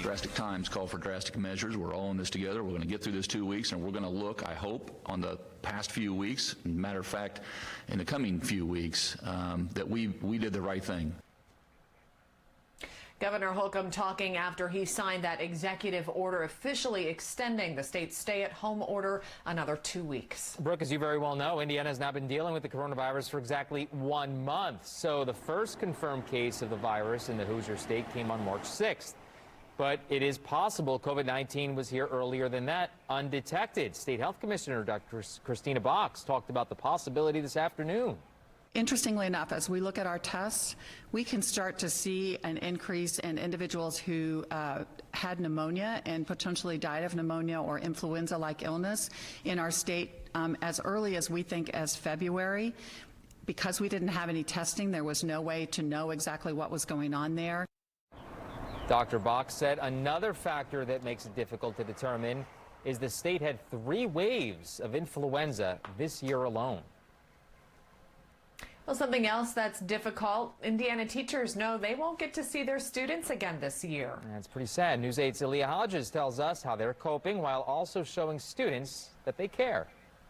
Drastic times call for drastic measures. We're all in this together. We're going to get through this 2 weeks, and we're going to look, I hope, on the past few weeks, matter of fact, in the coming few weeks, that we did the right thing. Governor Holcomb talking after he signed that executive order officially extending the state's stay-at-home order another 2 weeks. Brooke, as you very well know, Indiana has now been dealing with the coronavirus for exactly 1 month. So the first confirmed case of the virus in the Hoosier state came on March 6th. But it is possible COVID-19 was here earlier than that, undetected. State Health Commissioner Dr. Christina Box talked about the possibility this afternoon. Interestingly enough, as we look at our tests, we can start to see an increase in individuals who had pneumonia and potentially died of pneumonia or influenza-like illness in our state as early as we think as February. Because we didn't have any testing, there was no way to know exactly what was going on there. Dr. Box said another factor that makes it difficult to determine is the state had 3 waves of influenza this year alone. Well, something else that's difficult, Indiana teachers know they won't get to see their students again this year. That's pretty sad. News 8's Aaliyah Hodges tells us how they're coping while also showing students that they care.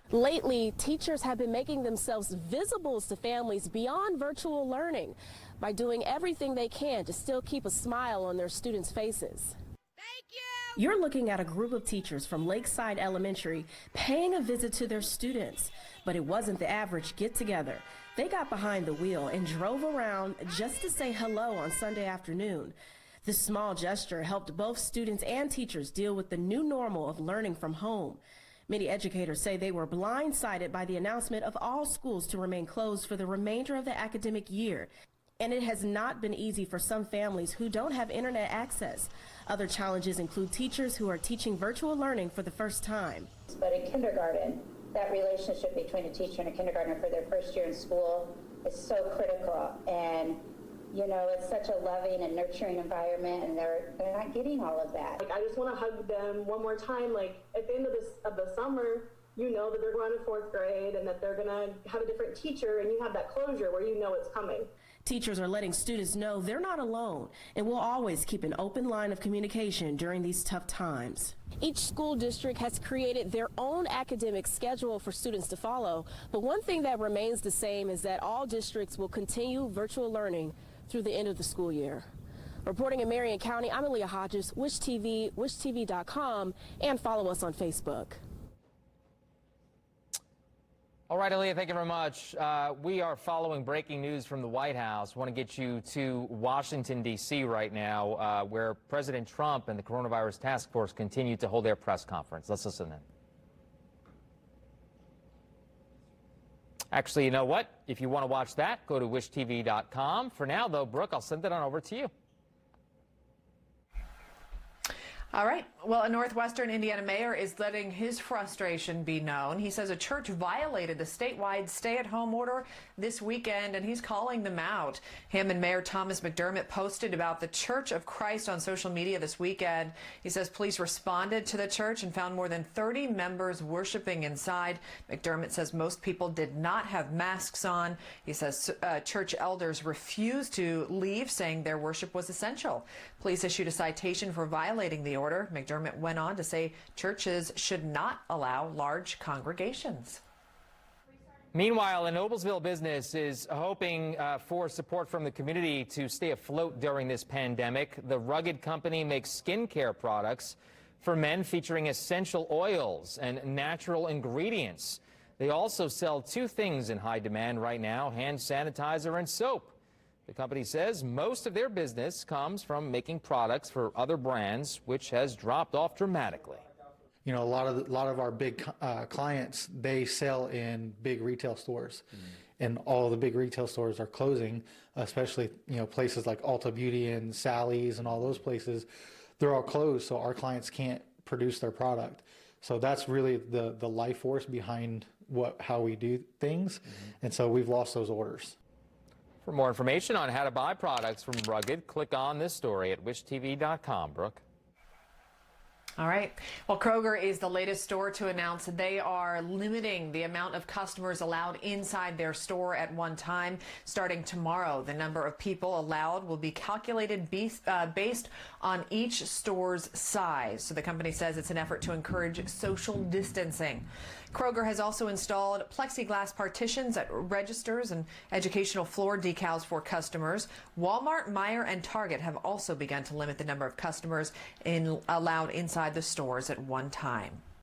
Lately, teachers have been making themselves visible to families beyond virtual learning by doing everything they can to still keep a smile on their students' faces. Thank you! You're looking at a group of teachers from Lakeside Elementary paying a visit to their students, but it wasn't the average get-together. They got behind the wheel and drove around just to say hello on Sunday afternoon. This small gesture helped both students and teachers deal with the new normal of learning from home. Many educators say they were blindsided by the announcement of all schools to remain closed for the remainder of the academic year. And it has not been easy for some families who don't have internet access. Other challenges include teachers who are teaching virtual learning for the first time. But in kindergarten, that relationship between a teacher and a kindergartner for their first year in school is so critical. And you know, it's such a loving and nurturing environment, and they're not getting all of that. Like, I just want to hug them one more time. Like, at the end of the summer, you know that they're going to 4th grade and that they're going to have a different teacher, and you have that closure where you know it's coming. Teachers are letting students know they're not alone and will always keep an open line of communication during these tough times. Each school district has created their own academic schedule for students to follow, but one thing that remains the same is that all districts will continue virtual learning through the end of the school year. Reporting in Marion County, I'm Aaliyah Hodges, Wish TV, wishtv.com, and follow us on Facebook. All right, Aaliyah, thank you very much. We are following breaking news from the White House. I want to get you to Washington, D.C. right now, where President Trump and the coronavirus task force continue to hold their press conference. Let's listen in. Actually, you know what? If you want to watch that, go to wishtv.com. For now, though, Brooke, I'll send it on over to you. All right. Well, a Northwestern Indiana mayor is letting his frustration be known. He says a church violated the statewide stay-at-home order this weekend, and he's calling them out. Him and Mayor Thomas McDermott posted about the Church of Christ on social media this weekend. He says police responded to the church and found more than 30 members worshiping inside. McDermott says most people did not have masks on. He says church elders refused to leave, saying their worship was essential. Police issued a citation for violating the order. McDermott went on to say churches should not allow large congregations. Meanwhile, a Noblesville business is hoping for support from the community to stay afloat during this pandemic. The Rugged company makes skincare products for men featuring essential oils and natural ingredients. They also sell 2 things in high demand right now: hand sanitizer and soap. The company says most of their business comes from making products for other brands, which has dropped off dramatically. You know, a lot of our big clients, they sell in big retail stores, and all the big retail stores are closing, especially, you know, places like Ulta Beauty and Sally's and all those places. They're all closed, so our clients can't produce their product. So that's really the life force behind how we do things, and so we've lost those orders. For more information on how to buy products from Rugged, click on this story at wishtv.com. Brooke. All right. Well, Kroger is the latest store to announce they are limiting the amount of customers allowed inside their store at one time. Starting tomorrow, the number of people allowed will be calculated based on each store's size. So the company says it's an effort to encourage social distancing. Kroger has also installed plexiglass partitions at registers and educational floor decals for customers. Walmart, Meijer, and Target have also begun to limit the number of customers allowed inside the stores at one time.